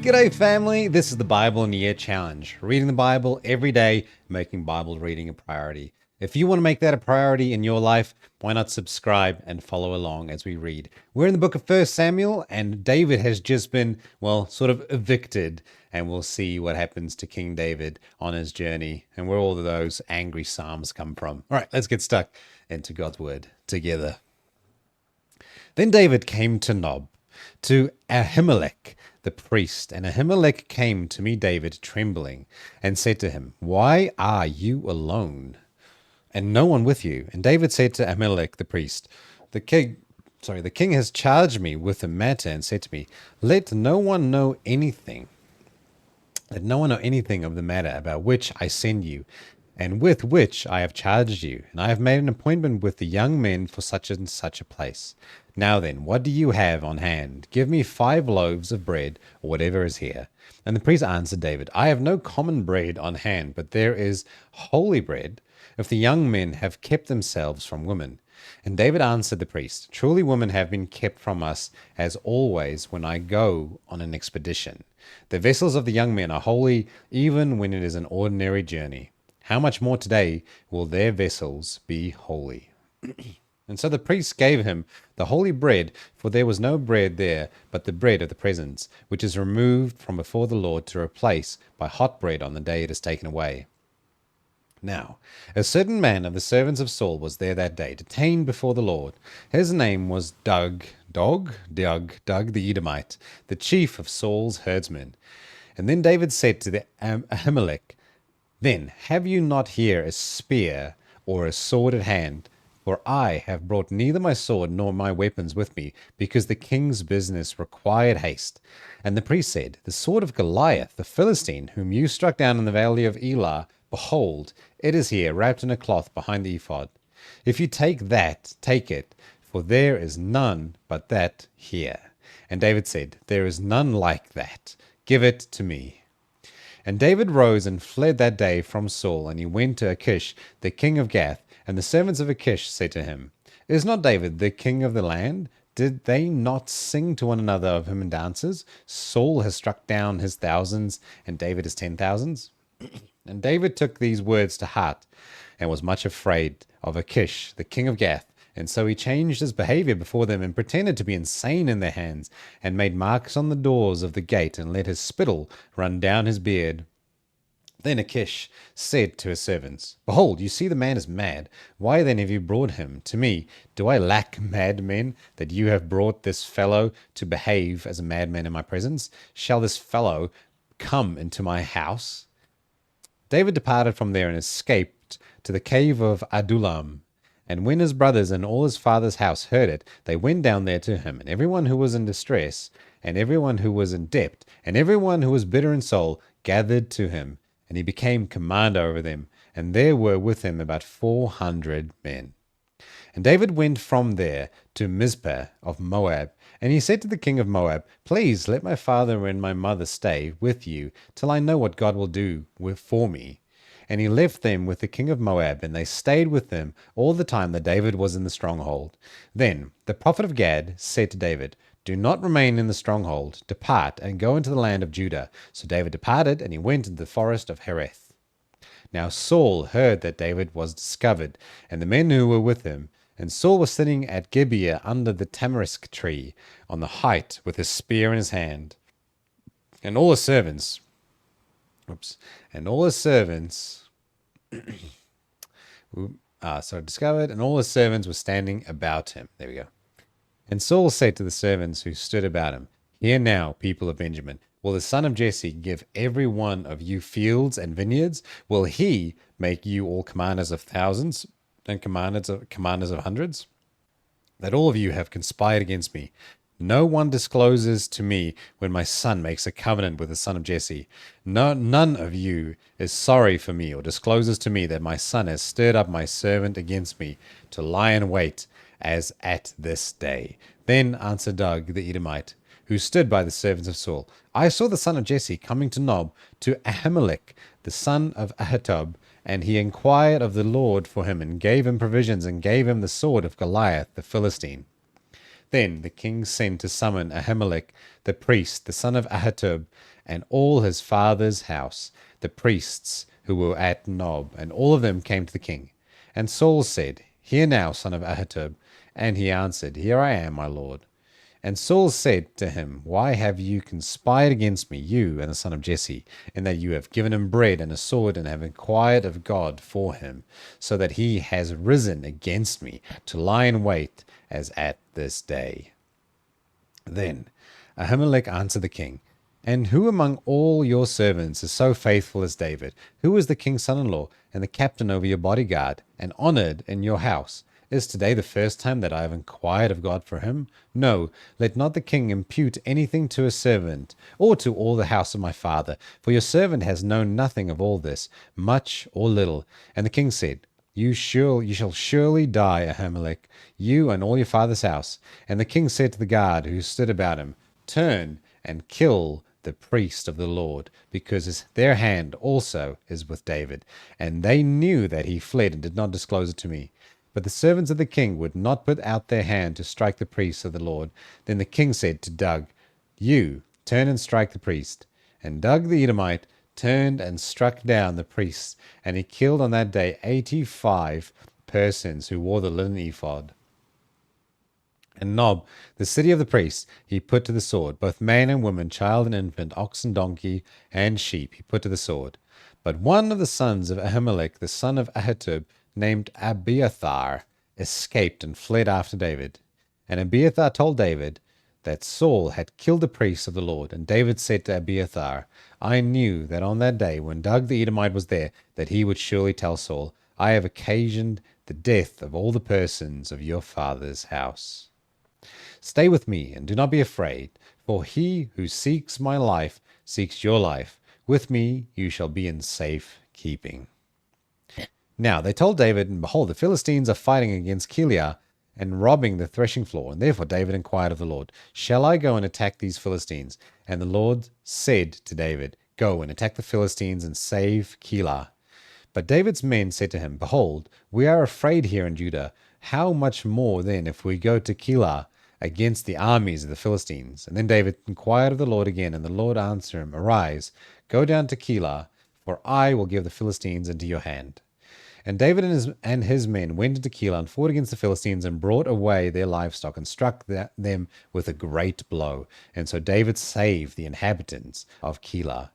G'day, family. This is the Bible in a Year Challenge. Reading the Bible every day, making Bible reading a priority. If you want to make that a priority in your life, why not subscribe and follow along as we read? We're in the book of 1 Samuel, and David has just been, well, sort of evicted, and we'll see what happens to King David on his journey and where all of those angry psalms come from. All right, let's get stuck into God's word together. Then David came to Nob, to Ahimelech the priest, and Ahimelech came to meet David trembling, and said to him, Why are you alone, and no one with you? And David said to Ahimelech the priest, The king has charged me with a matter, and said to me, Let no one know anything. Let no one know anything of the matter about which I send you, and with which I have charged you. And I have made an appointment with the young men for such and such a place. Now then, what do you have on hand? Give me 5 loaves of bread, or whatever is here. And the priest answered David, I have no common bread on hand, but there is holy bread, if the young men have kept themselves from women. And David answered the priest, Truly women have been kept from us, as always when I go on an expedition. The vessels of the young men are holy, even when it is an ordinary journey. How much more today will their vessels be holy? And so the priest gave him the holy bread, for there was no bread there but the bread of the presence, which is removed from before the Lord to replace by hot bread on the day it is taken away. Now, a certain man of the servants of Saul was there that day, detained before the Lord. His name was Doeg the Edomite, the chief of Saul's herdsmen. And then David said to the Ahimelech, Then have you not here a spear or a sword at hand? For I have brought neither my sword nor my weapons with me, because the king's business required haste. And the priest said, The sword of Goliath, the Philistine, whom you struck down in the valley of Elah, behold, it is here, wrapped in a cloth behind the ephod. If you take that, take it, for there is none but that here. And David said, There is none like that. Give it to me. And David rose and fled that day from Saul, and he went to Achish, the king of Gath. And the servants of Achish said to him, Is not David the king of the land? Did they not sing to one another of him in dances? Saul has struck down his thousands, and David his 10,000s. And David took these words to heart, and was much afraid of Achish, the king of Gath. And so he changed his behavior before them, and pretended to be insane in their hands, and made marks on the doors of the gate, and let his spittle run down his beard. Then Achish said to his servants, Behold, you see the man is mad. Why then have you brought him to me? Do I lack madmen, that you have brought this fellow to behave as a madman in my presence? Shall this fellow come into my house? David departed from there and escaped to the cave of Adullam. And when his brothers and all his father's house heard it, they went down there to him, and everyone who was in distress, and everyone who was in debt, and everyone who was bitter in soul, gathered to him. And he became commander over them, and there were with him about 400 men. And David went from there to Mizpah of Moab, and he said to the king of Moab, Please let my father and my mother stay with you, till I know what God will do for me. And he left them with the king of Moab, and they stayed with them all the time that David was in the stronghold. Then the prophet of Gad said to David, Do not remain in the stronghold. Depart and go into the land of Judah. So David departed, and he went into the forest of Hereth. Now Saul heard that David was discovered, and the men who were with him. And Saul was sitting at Gibeah under the tamarisk tree on the height, with his spear in his hand. And all his servants, discovered, and all his servants were standing about him. There we go. And Saul said to the servants who stood about him, Hear now, people of Benjamin, will the son of Jesse give every one of you fields and vineyards? Will he make you all commanders of thousands and commanders of hundreds? That all of you have conspired against me. No one discloses to me when my son makes a covenant with the son of Jesse. None of you is sorry for me, or discloses to me that my son has stirred up my servant against me to lie in wait, as at this day. Then answered Doeg the Edomite, who stood by the servants of Saul, I saw the son of Jesse coming to Nob, to Ahimelech, the son of Ahitub, and he inquired of the Lord for him, and gave him provisions, and gave him the sword of Goliath the Philistine. Then the king sent to summon Ahimelech the priest, the son of Ahitub, and all his father's house, the priests who were at Nob, and all of them came to the king. And Saul said, Hear now, son of Ahitub. And he answered, Here I am, my lord. And Saul said to him, Why have you conspired against me, you and the son of Jesse, in that you have given him bread and a sword, and have inquired of God for him, so that he has risen against me to lie in wait as at this day? Then Ahimelech answered the king, And who among all your servants is so faithful as David, who is the king's son-in-law, and the captain over your bodyguard, and honored in your house? Is today the first time that I have inquired of God for him? No, let not the king impute anything to a servant, or to all the house of my father, for your servant has known nothing of all this, much or little. And the king said, You shall surely die, Ahimelech, you and all your father's house. And the king said to the guard who stood about him, Turn and kill the priest of the Lord, because their hand also is with David. And they knew that he fled and did not disclose it to me. But the servants of the king would not put out their hand to strike the priests of the Lord. Then the king said to Doeg, You turn and strike the priest. And Doeg the Edomite turned and struck down the priests, and he killed on that day 85 persons who wore the linen ephod. And Nob, the city of the priests, he put to the sword, both man and woman, child and infant, ox and donkey, and sheep, he put to the sword. But one of the sons of Ahimelech, the son of Ahitub, named Abiathar, escaped and fled after David. And Abiathar told David that Saul had killed the priests of the Lord. And David said to Abiathar, I knew that on that day when Doeg the Edomite was there, that he would surely tell Saul, I have occasioned the death of all the persons of your father's house. Stay with me, and do not be afraid, for he who seeks my life seeks your life. With me you shall be in safe keeping. Now they told David, And behold, the Philistines are fighting against Keilah and robbing the threshing floor. And therefore David inquired of the Lord, Shall I go and attack these Philistines? And the Lord said to David, Go and attack the Philistines and save Keilah. But David's men said to him, Behold, we are afraid here in Judah. How much more then if we go to Keilah against the armies of the Philistines? And then David inquired of the Lord again, and the Lord answered him, Arise, go down to Keilah, for I will give the Philistines into your hand. And David and his men went into Keilah and fought against the Philistines and brought away their livestock and struck them with a great blow. And so David saved the inhabitants of Keilah.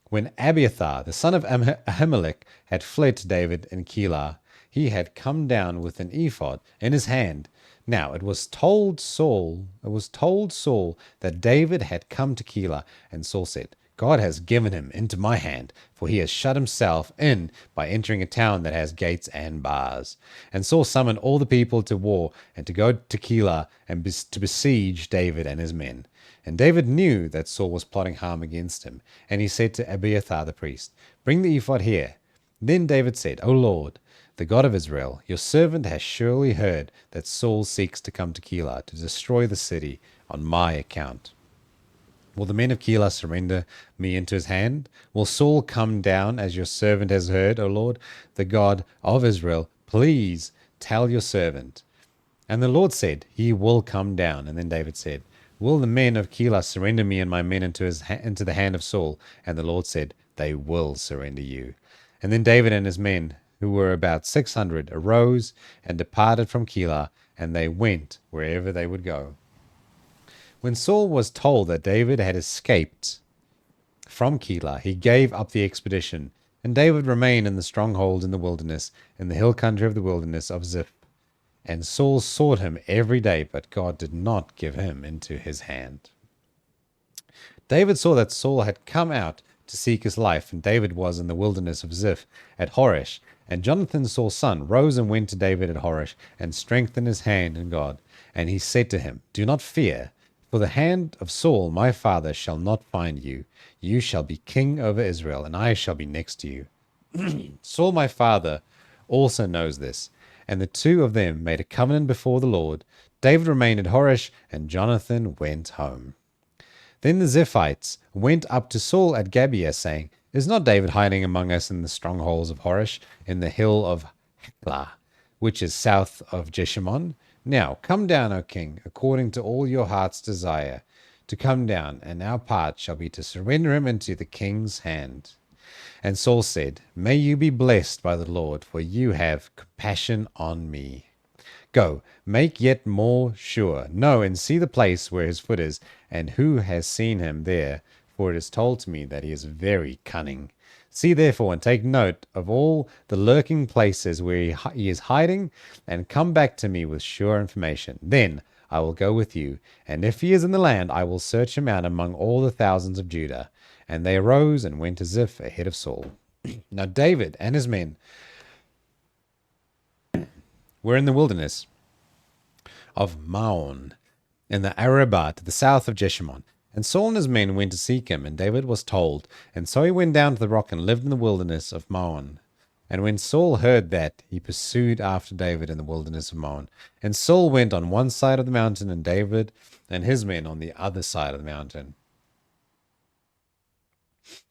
When Abiathar, the son of Ahimelech, had fled to David in Keilah, he had come down with an ephod in his hand. Now it was told Saul that David had come to Keilah, and Saul said, God has given him into my hand, for he has shut himself in by entering a town that has gates and bars. And Saul summoned all the people to war, and to go to Keilah and to besiege David and his men. And David knew that Saul was plotting harm against him, and he said to Abiathar the priest, Bring the ephod here. Then David said, O Lord, the God of Israel, your servant has surely heard that Saul seeks to come to Keilah to destroy the city on my account. Will the men of Keilah surrender me into his hand? Will Saul come down as your servant has heard, O Lord, the God of Israel? Please tell your servant. And the Lord said, He will come down. And then David said, Will the men of Keilah surrender me and my men into the hand of Saul? And the Lord said, They will surrender you. And then David and his men, who were about 600, arose and departed from Keilah, and they went wherever they would go. When Saul was told that David had escaped from Keilah, he gave up the expedition, and David remained in the stronghold in the wilderness, in the hill country of the wilderness of Ziph. And Saul sought him every day, but God did not give him into his hand. David saw that Saul had come out to seek his life, and David was in the wilderness of Ziph at Horesh. And Jonathan, Saul's son, rose and went to David at Horesh, and strengthened his hand in God. And he said to him, Do not fear, for the hand of Saul my father shall not find you. You shall be king over Israel, and I shall be next to you. Saul my father also knows this. And the two of them made a covenant before the Lord. David remained at Horesh, and Jonathan went home. Then the Ziphites went up to Saul at Gibeah, saying, Is not David hiding among us in the strongholds of Horesh, in the hill of Heklah, which is south of Jeshimon? Now come down, O king, according to all your heart's desire, to come down, and our part shall be to surrender him into the king's hand. And Saul said, May you be blessed by the Lord, for you have compassion on me. Go, make yet more sure. Know and see the place where his foot is, and who has seen him there, for it is told to me that he is very cunning. See therefore, and take note of all the lurking places where he is hiding, and come back to me with sure information. Then I will go with you, and if he is in the land, I will search him out among all the thousands of Judah. And they arose and went as if ahead of Saul. Now David and his men were in the wilderness of Maon, in the Arabah to the south of Jeshimon. And Saul and his men went to seek him, and David was told. And so he went down to the rock and lived in the wilderness of Maon. And when Saul heard that, he pursued after David in the wilderness of Maon. And Saul went on one side of the mountain, and David and his men on the other side of the mountain.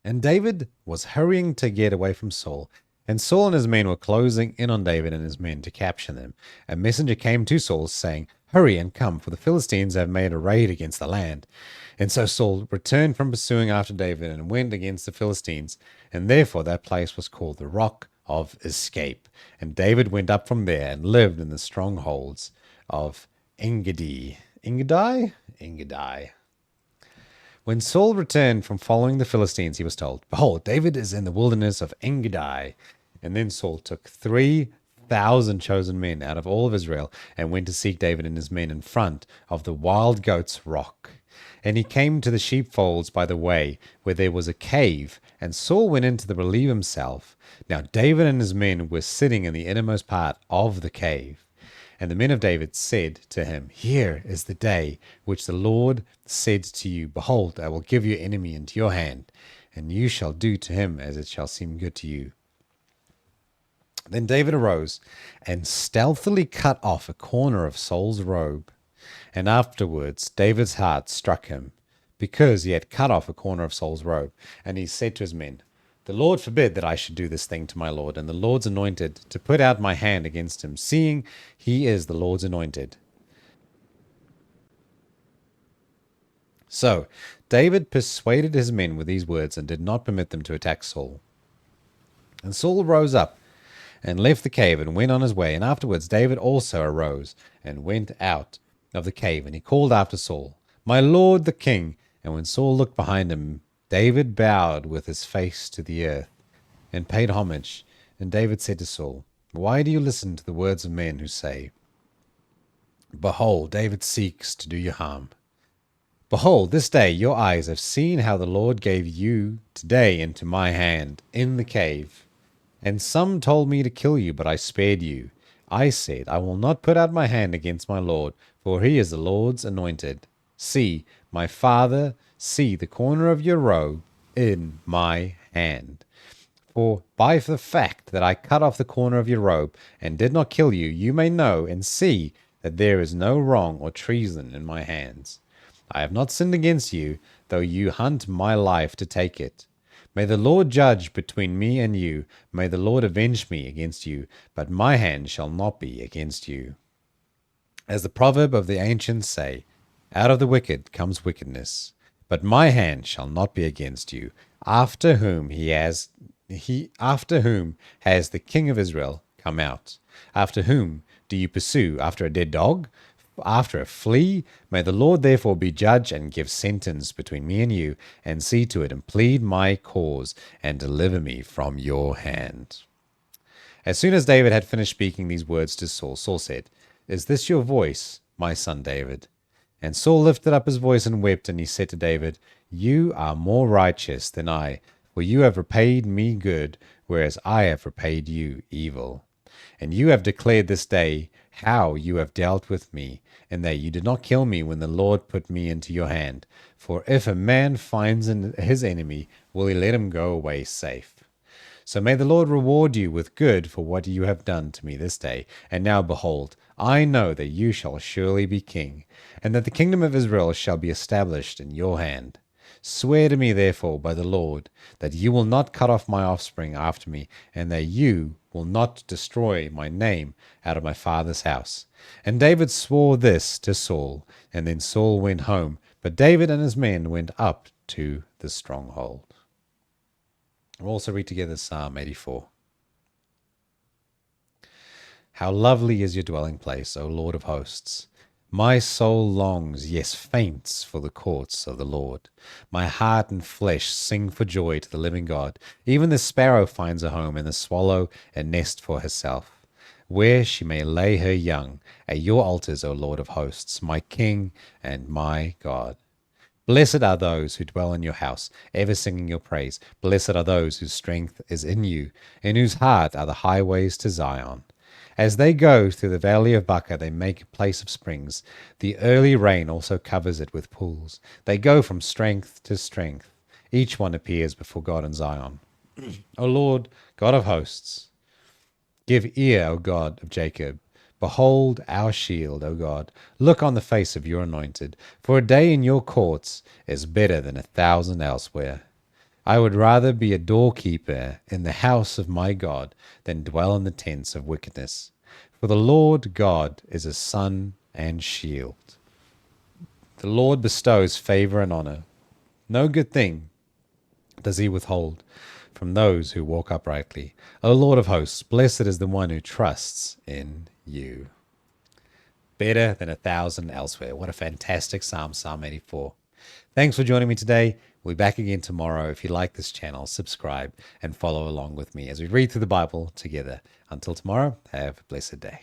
And David was hurrying to get away from Saul. And Saul and his men were closing in on David and his men to capture them. A messenger came to Saul, saying, Hurry and come, for the Philistines have made a raid against the land. And so Saul returned from pursuing after David and went against the Philistines. And therefore that place was called the Rock of Escape. And David went up from there and lived in the strongholds of Engedi. Engedi. When Saul returned from following the Philistines, he was told, Behold, David is in the wilderness of Engedi. And then Saul took 3,000 chosen men out of all of Israel and went to seek David and his men in front of the wild goats' rock. And he came to the sheepfolds by the way, where there was a cave, and Saul went in to relieve himself. Now David and his men were sitting in the innermost part of the cave. And the men of David said to him, Here is the day which the Lord said to you, Behold, I will give your enemy into your hand, and you shall do to him as it shall seem good to you. Then David arose and stealthily cut off a corner of Saul's robe. And afterwards David's heart struck him, because he had cut off a corner of Saul's robe. And he said to his men, The Lord forbid that I should do this thing to my Lord, and the Lord's anointed, to put out my hand against him, seeing he is the Lord's anointed. So David persuaded his men with these words, and did not permit them to attack Saul. And Saul rose up and left the cave and went on his way. And afterwards David also arose and went out of the cave, and he called after Saul, My Lord the king. And when Saul looked behind him, David bowed with his face to the earth and paid homage. And David said to Saul, Why do you listen to the words of men who say, Behold, David seeks to do you harm? Behold, this day your eyes have seen how the Lord gave you today into my hand in the cave. And some told me to kill you, but I spared you. I said, I will not put out my hand against my Lord, for he is the Lord's anointed. See, my father, see the corner of your robe in my hand. For by the fact that I cut off the corner of your robe and did not kill you, you may know and see that there is no wrong or treason in my hands. I have not sinned against you, though you hunt my life to take it. May the Lord judge between me and you. May the Lord avenge me against you, but my hand shall not be against you. As the proverb of the ancients say, Out of the wicked comes wickedness, but my hand shall not be against you. After whom has the king of Israel come out? After whom do you pursue? After a dead dog? After a flea? May the Lord therefore be judge and give sentence between me and you, and see to it and plead my cause and deliver me from your hand. As soon as David had finished speaking these words to Saul, Saul said, Is this your voice, my son David? And Saul lifted up his voice and wept, and he said to David, You are more righteous than I, for you have repaid me good, whereas I have repaid you evil. And you have declared this day how you have dealt with me, and that you did not kill me when the Lord put me into your hand. For if a man finds his enemy, will he let him go away safe? So may the Lord reward you with good for what you have done to me this day. And now behold, I know that you shall surely be king, and that the kingdom of Israel shall be established in your hand. Swear to me therefore by the Lord, that you will not cut off my offspring after me, and that you will not destroy my name out of my father's house. And David swore this to Saul, and then Saul went home, But David and his men went up to the stronghold. We'll also read together Psalm 84. How lovely is your dwelling place, O Lord of hosts! My soul longs, yes, faints for the courts of the Lord. My heart and flesh sing for joy to the living God. Even the sparrow finds a home, and the swallow a nest for herself, where she may lay her young, at your altars, O Lord of hosts, my King and my God. Blessed are those who dwell in your house, ever singing your praise. Blessed are those whose strength is in you, in whose heart are the highways to Zion. As they go through the valley of Baca, they make a place of springs. The early rain also covers it with pools. They go from strength to strength. Each one appears before God in Zion. O Lord, God of hosts, give ear, O God of Jacob. Behold our shield, O God. Look on the face of your anointed. For a day in your courts is better than 1,000 elsewhere. I would rather be a doorkeeper in the house of my God than dwell in the tents of wickedness. For the Lord God is a sun and shield. The Lord bestows favor and honor. No good thing does he withhold from those who walk uprightly. O Lord of hosts, blessed is the one who trusts in you. Better than 1,000 elsewhere. What a fantastic Psalm, Psalm 84. Thanks for joining me today. We'll be back again tomorrow. If you like this channel, subscribe and follow along with me as we read through the Bible together. Until tomorrow, have a blessed day.